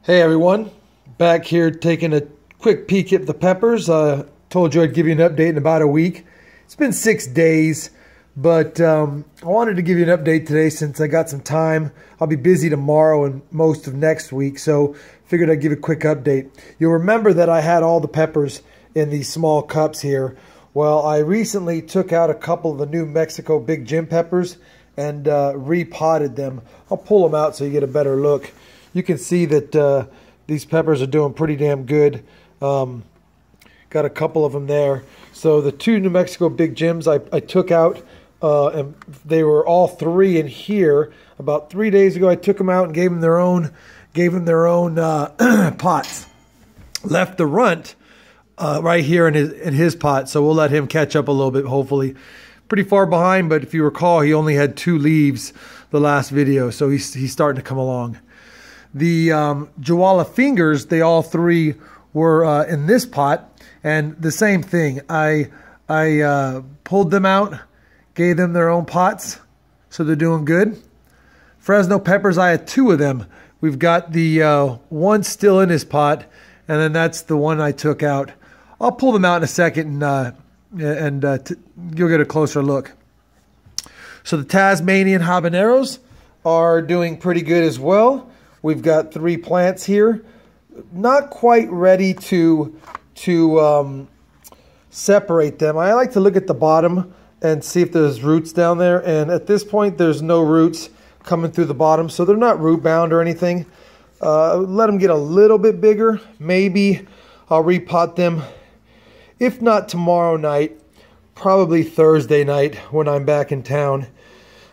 Hey everyone, back here taking a quick peek at the peppers. Told you I'd give you an update in about a week. It's been 6 days, but I wanted to give you an update today since I got some time. I'll be busy tomorrow and most of next week, so figured I'd give a quick update. You'll remember that I had all the peppers in these small cups here. Well, I recently took out a couple of the New Mexico Big Jim peppers and repotted them. I'll pull them out so you get a better look. You can see that these peppers are doing pretty damn good. Got a couple of them there. So the two New Mexico Big Jims I took out, and they were all three in here. About 3 days ago, I took them out and gave them their own pots. Left the runt right here in his pot, so we'll let him catch up a little bit, hopefully. Pretty far behind, but if you recall, he only had 2 leaves the last video, so he's starting to come along. The Jawala fingers, they all three were in this pot, and the same thing. I pulled them out, gave them their own pots, so they're doing good. Fresno peppers, I had 2 of them. We've got the one still in his pot, and then that's the one I took out. I'll pull them out in a second, and you'll get a closer look. So the Tasmanian habaneros are doing pretty good as well. We've got 3 plants here, not quite ready to separate them. I like to look at the bottom and see if there's roots down there, and at this point there's no roots coming through the bottom, so they're not root bound or anything. Let them get a little bit bigger. Maybe I'll repot them, if not tomorrow night, probably Thursday night when I'm back in town.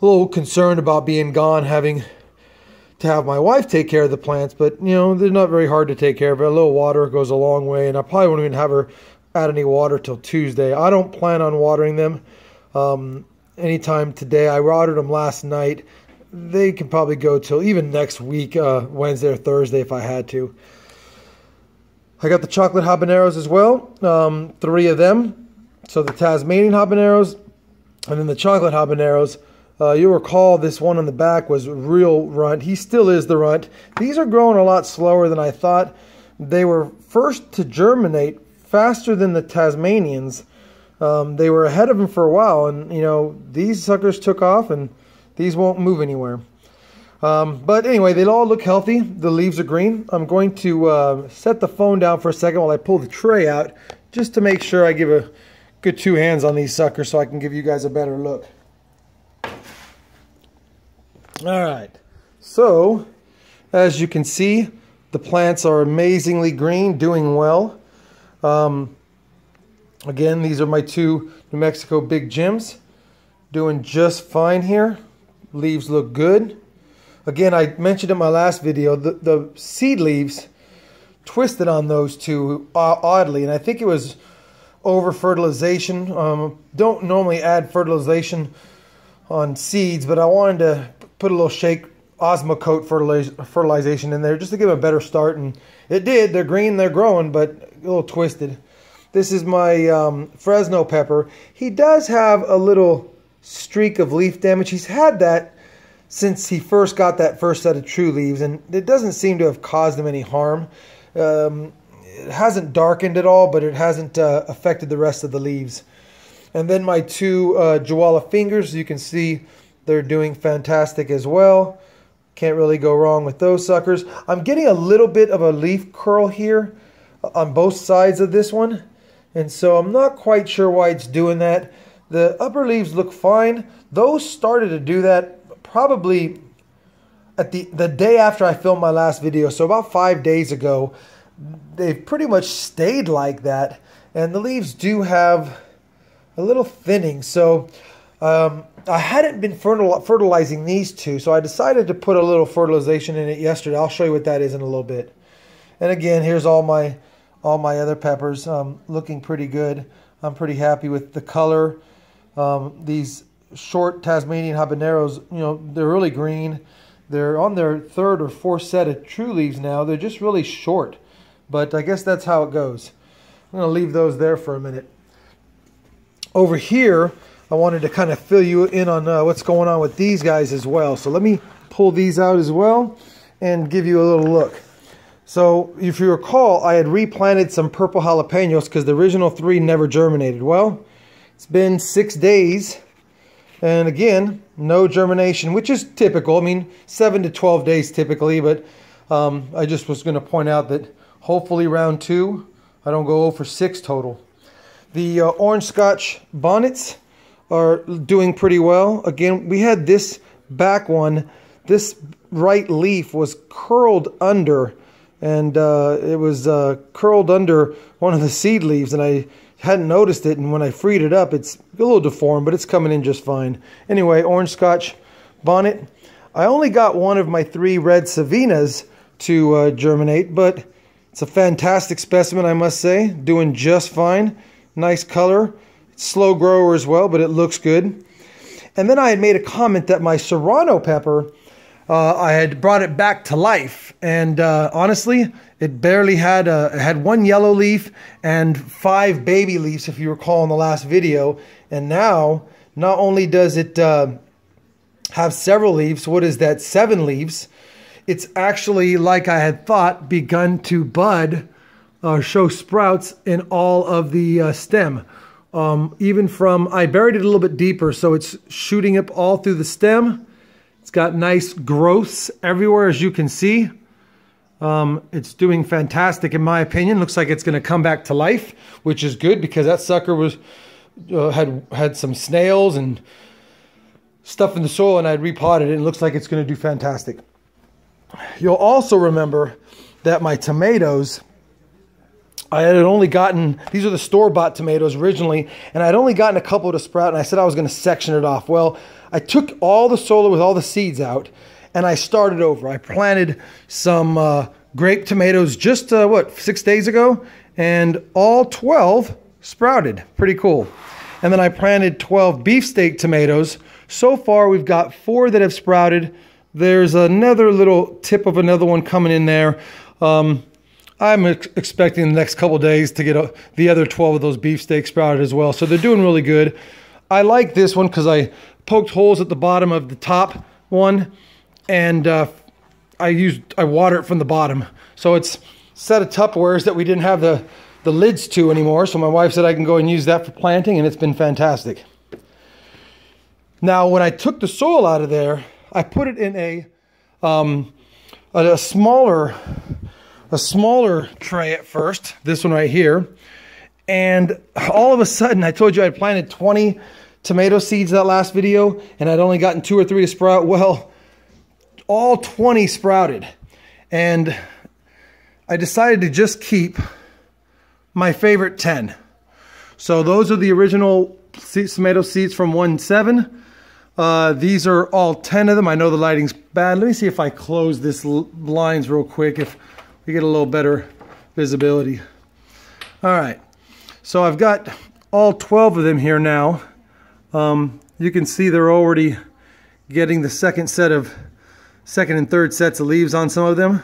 A little concerned about being gone, having to have my wife take care of the plants, but you know, they're not very hard to take care of. A little water goes a long way, and I probably won't even have her add any water till Tuesday. I don't plan on watering them anytime today. I watered them last night. They can probably go till even next week, Wednesday or Thursday if I had to. I got the chocolate habaneros as well, 3 of them. So the Tasmanian habaneros and then the chocolate habaneros. You'll recall this one on the back was real runt. He still is the runt. These are growing a lot slower than I thought. They were first to germinate faster than the Tasmanians. They were ahead of them for a while, and you know, these suckers took off, and these won't move anywhere. But anyway, they all look healthy. The leaves are green. I'm going to set the phone down for a second while I pull the tray out, just to make sure I give a good 2 hands on these suckers so I can give you guys a better look. All right, so as you can see, the plants are amazingly green, doing well. Again, these are my 2 New Mexico Big Jims, doing just fine here. Leaves look good. Again, I mentioned in my last video, the seed leaves twisted on those 2 oddly, and I think it was over fertilization. Don't normally add fertilization on seeds, but I wanted to put a little shake Osmocote fertilization in there just to give them a better start, and it did. They're green, they're growing, but a little twisted. This is my Fresno pepper. He does have a little streak of leaf damage. He's had that since he first got that first set of true leaves, and it doesn't seem to have caused him any harm. It hasn't darkened at all, but it hasn't affected the rest of the leaves. And then my 2 Jawala fingers, you can see they're doing fantastic as well. Can't really go wrong with those suckers. I'm getting a little bit of a leaf curl here on both sides of this one, and so I'm not quite sure why it's doing that. The upper leaves look fine. Those started to do that probably at the day after I filmed my last video, so about 5 days ago. They've pretty much stayed like that, and the leaves do have a little thinning, so I hadn't been fertilizing these 2, so I decided to put a little fertilization in it yesterday. I'll show you what that is in a little bit. And again, here's all my other peppers, looking pretty good. I'm pretty happy with the color. These short Tasmanian habaneros, you know, they're really green. They're on their 3rd or 4th set of true leaves now. They're just really short, but I guess that's how it goes. I'm going to leave those there for a minute. Over here, I wanted to kind of fill you in on what's going on with these guys as well. So let me pull these out as well and give you a little look. So if you recall, I had replanted some purple jalapenos because the original 3 never germinated. Well, it's been 6 days, and again, no germination, which is typical. I mean, 7 to 12 days typically, but I just was going to point out that hopefully round 2, I don't go 0 for 6 total. The orange scotch bonnets are doing pretty well. Again, we had this back one. This right leaf was curled under, and it was curled under one of the seed leaves, and I hadn't noticed it, and when I freed it up, it's a little deformed, but it's coming in just fine. Anyway, orange scotch bonnet. I only got one of my 3 red savinas to germinate, but it's a fantastic specimen, I must say. Doing just fine. Nice color. It's slow grower as well, but it looks good. And then I had made a comment that my serrano pepper, I had brought it back to life, and honestly, it barely had it had 1 yellow leaf and 5 baby leaves, if you recall in the last video. And now, not only does it have several leaves, what is that, 7 leaves, it's actually, like I had thought, begun to bud or show sprouts in all of the stem. Even from, I buried it a little bit deeper, so it's shooting up all through the stem. It's got nice growths everywhere, as you can see. It's doing fantastic in my opinion. Looks like it's going to come back to life, which is good because that sucker was had some snails and stuff in the soil, and I'd repotted it, and it looks like it's going to do fantastic. You'll also remember that my tomatoes, I had only gotten, these are the store-bought tomatoes originally, and I'd only gotten a couple to sprout, and I said I was going to section it off. Well, I took all the soil with all the seeds out, and I started over. I planted some grape tomatoes just, 6 days ago, and all 12 sprouted. Pretty cool. And then I planted 12 beefsteak tomatoes. So far, we've got 4 that have sprouted. There's another little tip of another one coming in there. I'm expecting the next couple days to get the other 12 of those beefsteaks sprouted as well. So they're doing really good. I like this one because I poked holes at the bottom of the top one, and I water it from the bottom. So it's a set of Tupperwares that we didn't have the lids to anymore. So my wife said I can go and use that for planting, and it's been fantastic. Now, when I took the soil out of there, I put it in a smaller tray at first, this one right here, and all of a sudden, I told you I planted 20 tomato seeds that last video, and I'd only gotten 2 or 3 to sprout. Well, all 20 sprouted, and I decided to just keep my favorite 10. So those are the original tomato seeds from 1.7. These are all 10 of them. I know the lighting's bad. Let me see if I close this lines real quick, if we get a little better visibility. All right, so I've got all 12 of them here now. You can see they're already getting the second and third sets of leaves on some of them.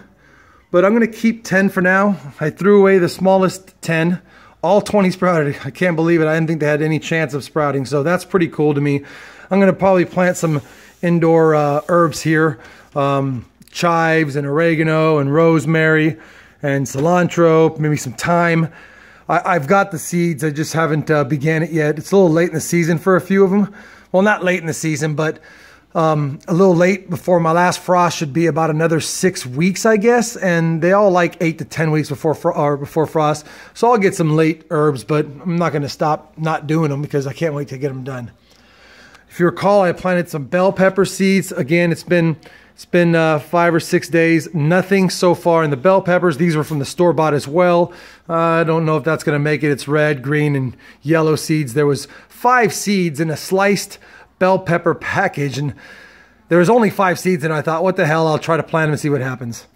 But I'm going to keep 10 for now. I threw away the smallest 10. All 20 sprouted. I can't believe it. I didn't think they had any chance of sprouting, so that's pretty cool to me. I'm going to probably plant some indoor herbs here. Chives and oregano and rosemary and cilantro, maybe some thyme. I've got the seeds. I just haven't began it yet. It's a little late in the season for a few of them. Well, not late in the season, but a little late before my last frost. Should be about another 6 weeks, I guess. And they all like 8 to 10 weeks before frost. So I'll get some late herbs, but I'm not going to stop not doing them because I can't wait to get them done. If you recall, I planted some bell pepper seeds. Again, it's been 5 or 6 days. Nothing so far in the bell peppers. These were from the store-bought as well. I don't know if that's going to make it. It's red, green, and yellow seeds. There was 5 seeds in a sliced bell pepper package, and there was only 5 seeds, and I thought, what the hell, I'll try to plant them and see what happens.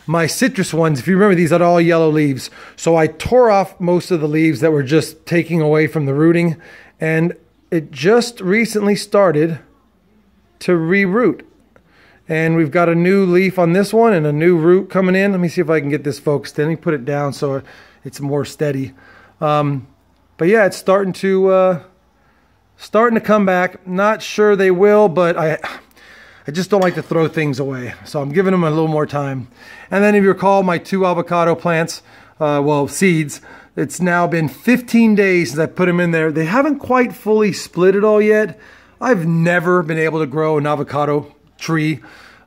My citrus ones, if you remember, these had all yellow leaves. So I tore off most of the leaves that were just taking away from the rooting, and it just recently started to reroot. And we've got a new leaf on this one and a new root coming in. Let me see if I can get this focused in. Let me put it down so it's more steady. But yeah, it's starting to come back. Not sure they will, but I I just don't like to throw things away. So I'm giving them a little more time. And then if you recall my 2 avocado plants, well, seeds, it's now been 15 days since I put them in there. They haven't quite fully split it all yet. I've never been able to grow an avocado tree.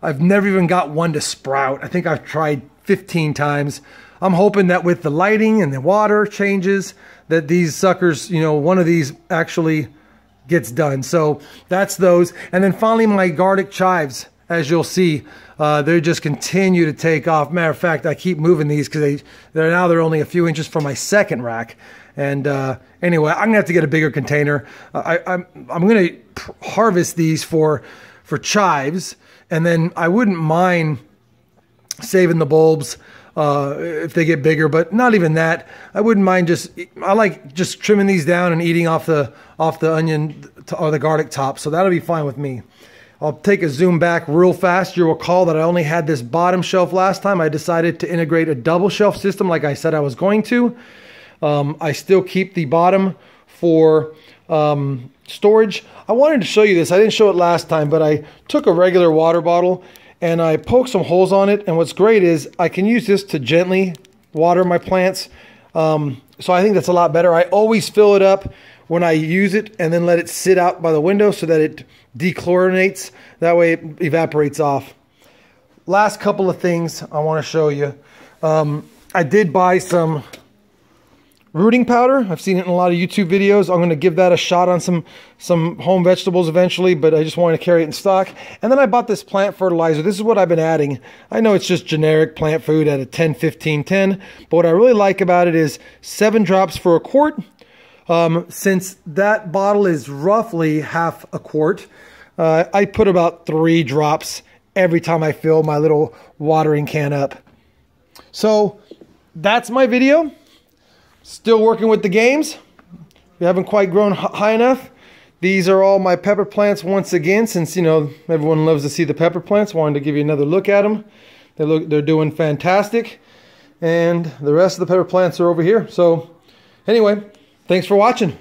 I've never even got one to sprout. I think I've tried 15 times. I'm hoping that with the lighting and the water changes, that these suckers, you know, one of these actually gets done. So that's those. And then finally my garlic chives, as you'll see, they just continue to take off. Matter of fact, I keep moving these because they're only a few inches from my second rack. And anyway, I'm gonna have to get a bigger container. I'm gonna harvest these for chives, and then I wouldn't mind saving the bulbs if they get bigger, but not even that. I wouldn't mind I like just trimming these down and eating off the onion or the garlic top. So that'll be fine with me. I'll take a zoom back real fast. You'll recall that I only had this bottom shelf last time. I decided to integrate a double shelf system like I said I was going to. I still keep the bottom for storage. I wanted to show you this. I didn't show it last time, but I took a regular water bottle and I poked some holes on it. And what's great is I can use this to gently water my plants. So I think that's a lot better. I always fill it up when I use it and then let it sit out by the window so that it dechlorinates. That way it evaporates off. Last couple of things I want to show you. I did buy some rooting powder. I've seen it in a lot of YouTube videos. I'm going to give that a shot on some home vegetables eventually, but I just wanted to carry it in stock. And then I bought this plant fertilizer. This is what I've been adding. I know it's just generic plant food at a 10, 15, 10, but what I really like about it is 7 drops for a quart. Since that bottle is roughly half a quart, I put about 3 drops every time I fill my little watering can up. So that's my video. Still working with the games. We haven't quite grown high enough. These are all my pepper plants once again, since, you know, everyone loves to see the pepper plants. Wanted to give you another look at them. They're doing fantastic. And the rest of the pepper plants are over here. So anyway, thanks for watching.